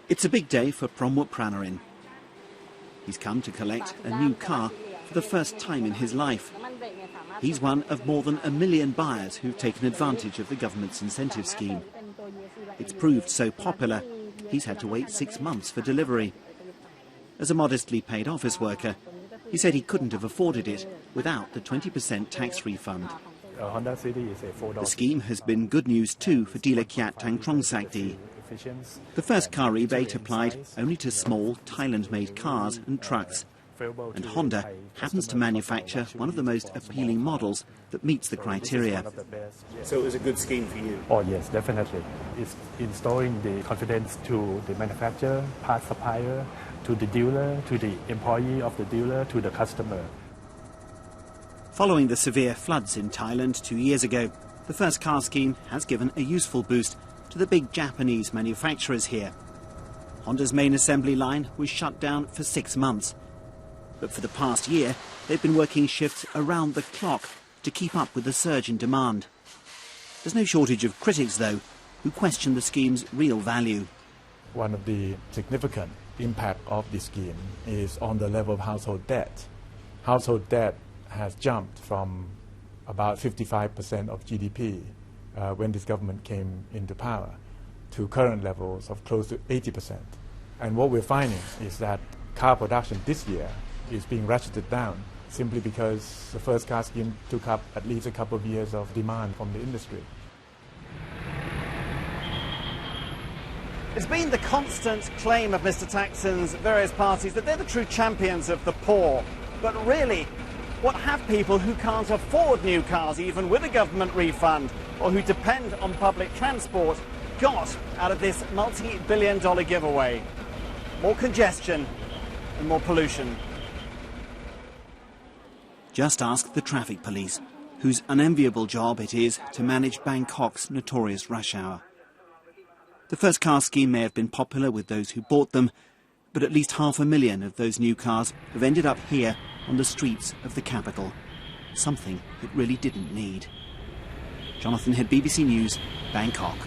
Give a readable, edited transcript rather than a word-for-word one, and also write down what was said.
It's a big day for Promwut Pranarin. He's come to collect a new car for the first time in his life. He's one of more than 1 million buyers who've taken advantage of the government's incentive scheme. It's proved so popular, he's had to wait 6 months for delivery. As a modestly paid office worker, he said he couldn't have afforded it without the 20% tax refund. The scheme has been good news too for dealer Kiat Tang Trong Sakdi. The first car rebate applied only to small Thailand-made cars and trucks. And Honda happens to manufacture one of the most appealing models that meets the criteria. So it was a good scheme for you? Oh yes, definitely. It's installing the confidence to the manufacturer, part supplier, to the dealer, to the employee of the dealer, to the customer. Following the severe floods in Thailand 2 years ago, the first car scheme has given a useful boost to the big Japanese manufacturers here. Honda's main assembly line was shut down for 6 months. But for the past year, they've been working shifts around the clock to keep up with the surge in demand. There's no shortage of critics, though, who question the scheme's real value. One of the significant impact of this scheme is on the level of household debt. Household debt has jumped from about 55% of GDP when this government came into power to current levels of close to 80%. And what we're finding is that car production this year is being ratcheted down simply because the first car scheme took up at least a couple of years of demand from the industry. It's been the constant claim of Mr. Thaksin's various parties that they're the true champions of the poor. But really, what have people who can't afford new cars, even with a government refund, or who depend on public transport, got out of this multi-billion-dollar giveaway? More congestion and more pollution. Just ask the traffic police, whose unenviable job it is to manage Bangkok's notorious rush hour. The first car scheme may have been popular with those who bought them, but at least 500,000 of those new cars have ended up here on the streets of the capital. Something it really didn't need. Jonathan Head, BBC News, Bangkok.